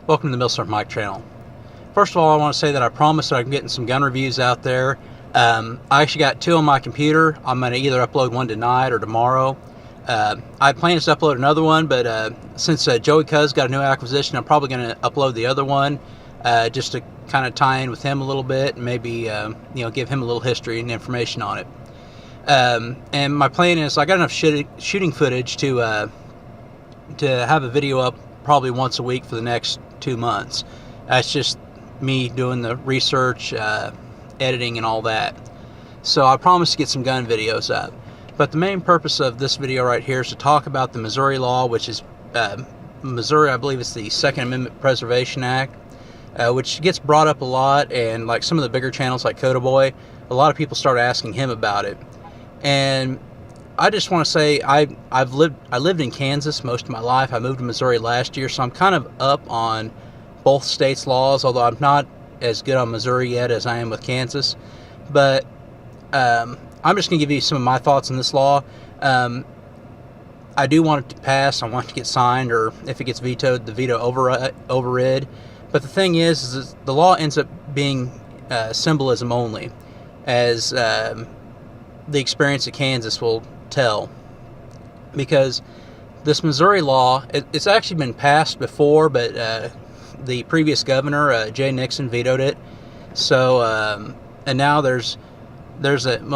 Welcome to the Millsurf Mike channel. First of all, I want to say that I promise that I'm getting some gun reviews out there. I actually got 2 on my computer. I'm going to either upload one tonight or tomorrow. I plan to upload another one, but since Joey Cuz got a new acquisition, I'm probably going to upload the other one just to kind of tie in with him a little bit and maybe give him a little history and information on it. And my plan is I got enough shooting footage to have a video up probably once a week for the next 2 months. That's just me doing the research, editing, and all that. So I promise to get some gun videos up. But the main purpose of this video right here is to talk about the Missouri law, which is Missouri, I believe it's the Second Amendment Preservation Act, which gets brought up a lot, and like some of the bigger channels like Coda Boy, a lot of people start asking him about it. And I just want to say I lived in Kansas most of my life. I moved to Missouri last year, so I'm kind of up on both states' laws, although I'm not as good on Missouri yet as I am with Kansas. But I'm just going to give you some of my thoughts on this law. I do want it to pass. I want it to get signed, or if it gets vetoed, the veto overrid. But the thing is the law ends up being symbolism only, as the experience of Kansas will tell. Because this Missouri law, it's actually been passed before, but the previous governor, Jay Nixon, vetoed it. So, and now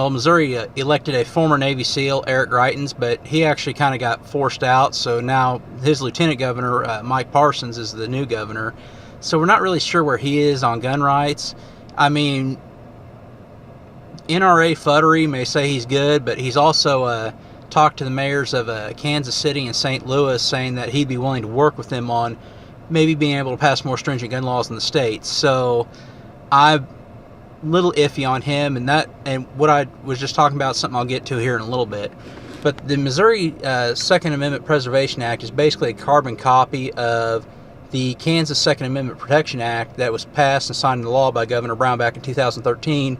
Missouri elected a former Navy SEAL, Eric Greitens, but he actually kind of got forced out. So now his lieutenant governor, Mike Parsons, is the new governor. So we're not really sure where he is on gun rights. I mean, NRA Futtery may say he's good, but he's also talked to the mayors of Kansas City and St. Louis, saying that he'd be willing to work with them on maybe being able to pass more stringent gun laws in the state. So I'm a little iffy on him, and what I was just talking about, something I'll get to here in a little bit. But the Missouri Second Amendment Preservation Act is basically a carbon copy of the Kansas Second Amendment Protection Act that was passed and signed into law by Governor Brown back in 2013,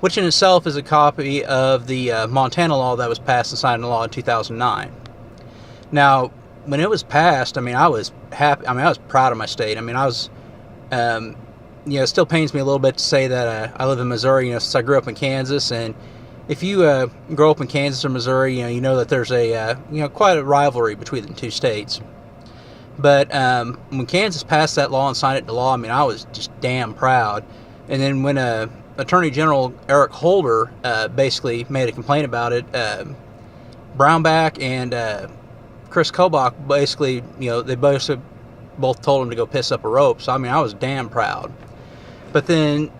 which in itself is a copy of the Montana law that was passed and signed into law in 2009. Now, when it was passed, I mean, I was happy. I mean, I was proud of my state. I mean, I was, it still pains me a little bit to say that I live in Missouri, since I grew up in Kansas. And if you grow up in Kansas or Missouri, you know that there's a, quite a rivalry between the two states. But when Kansas passed that law and signed it into law, I mean, I was just damn proud. And then when Attorney General Eric Holder basically made a complaint about it, Brownback and Chris Kobach basically, they both told him to go piss up a rope. So, I mean, I was damn proud. But then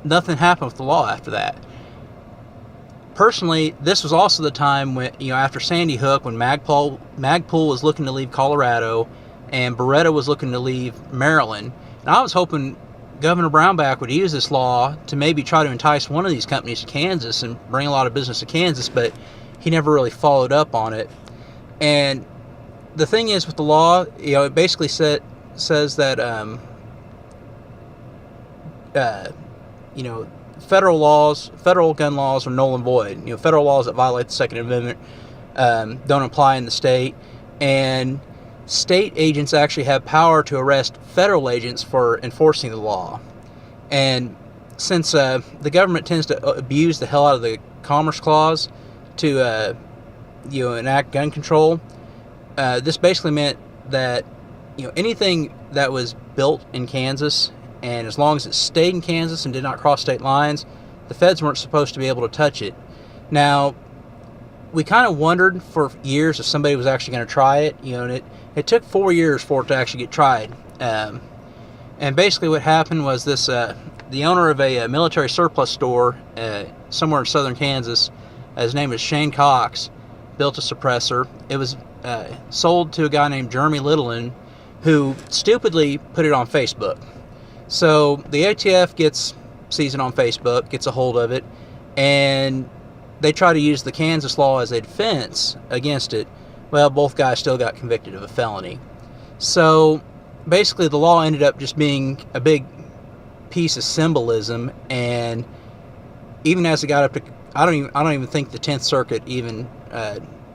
nothing happened with the law after that. Personally, this was also the time when, after Sandy Hook, when Magpul was looking to leave Colorado and Beretta was looking to leave Maryland. And I was hoping Governor Brownback would use this law to maybe try to entice one of these companies to Kansas and bring a lot of business to Kansas, but he never really followed up on it. And the thing is with the law, it basically says that, federal gun laws are null and void. Federal laws that violate the Second Amendment don't apply in the state, and state agents actually have power to arrest federal agents for enforcing the law. And since the government tends to abuse the hell out of the Commerce Clause to enact gun control, this basically meant that anything that was built in Kansas, and as long as it stayed in Kansas and did not cross state lines, the feds weren't supposed to be able to touch it. Now, we kind of wondered for years if somebody was actually going to try it, and it took 4 years for it to actually get tried. And basically what happened was this, the owner of a military surplus store somewhere in southern Kansas, his name is Shane Cox, built a suppressor. It was sold to a guy named Jeremy Littleton, who stupidly put it on Facebook. So the ATF sees it on Facebook, gets a hold of it, and they try to use the Kansas law as a defense against it. Well, both guys still got convicted of a felony. So basically the law ended up just being a big piece of symbolism, and even as it got up to, I don't even think the 10th Circuit even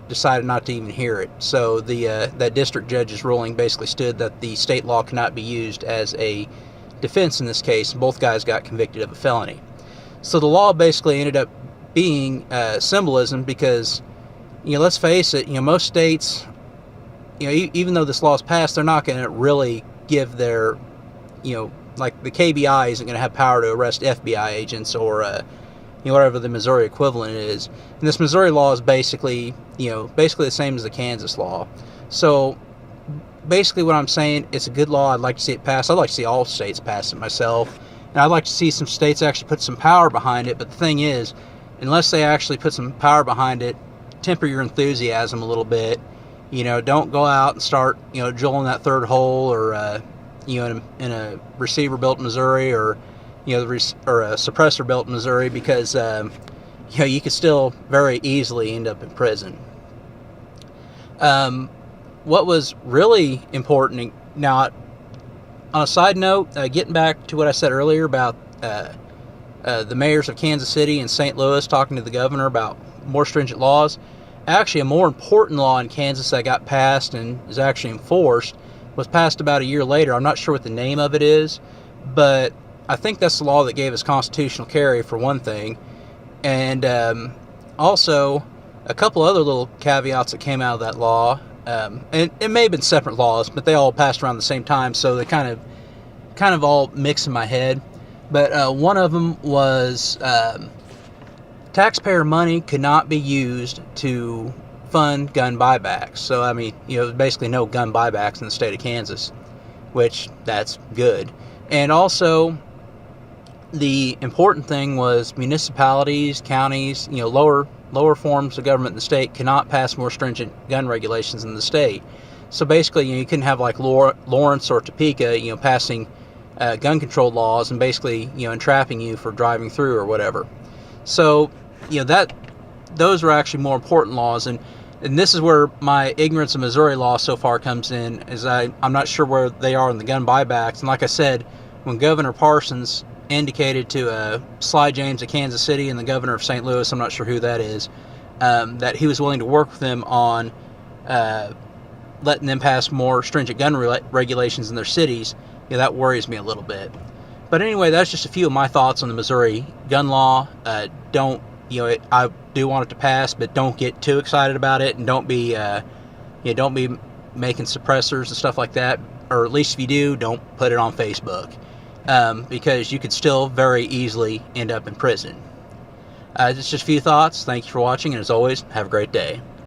decided not to even hear it. So that district judge's ruling basically stood that the state law cannot be used as a defense in this case. Both guys got convicted of a felony. So the law basically ended up being symbolism because, let's face it, most states, even though this law is passed, they're not going to really give their, like the KBI isn't going to have power to arrest FBI agents or, whatever the Missouri equivalent is. And this Missouri law is basically the same as the Kansas law. So basically what I'm saying, it's a good law. I'd like to see it passed. I'd like to see all states pass it myself. And I'd like to see some states actually put some power behind it. But the thing is, unless they actually put some power behind it, temper your enthusiasm a little bit. Don't go out and start, drilling that third hole or, in a receiver built in Missouri or, or a suppressor built in Missouri because, you could still very easily end up in prison. What was really important, now, on a side note, getting back to what I said earlier about the mayors of Kansas City and St. Louis talking to the governor about more stringent laws, actually a more important law in Kansas that got passed and is actually enforced was passed about a year later. I'm not sure what the name of it is, but I think that's the law that gave us constitutional carry, for one thing. And also a couple other little caveats that came out of that law. And it may have been separate laws, but they all passed around the same time, so they kind of all mix in my head. But one of them was taxpayer money could not be used to fund gun buybacks. So, basically no gun buybacks in the state of Kansas, which that's good. And also, the important thing was municipalities, counties, lower forms of government in the state cannot pass more stringent gun regulations in the state. So basically, you couldn't have like Lawrence or Topeka, passing gun control laws and basically, entrapping you for driving through or whatever. So, those were actually more important laws. And this is where my ignorance of Missouri law so far comes in, is I'm not sure where they are in the gun buybacks. And like I said, when Governor Parsons indicated to Sly James of Kansas City and the governor of St. Louis, I'm not sure who that is, that he was willing to work with them on letting them pass more stringent gun regulations in their cities, that worries me a little bit. But anyway, that's just a few of my thoughts on the Missouri gun law. I do want it to pass, but don't get too excited about it, and don't be making suppressors and stuff like that. Or at least if you do, don't put it on Facebook, because you could still very easily end up in prison. It's just a few thoughts. Thank you for watching, and as always, have a great day.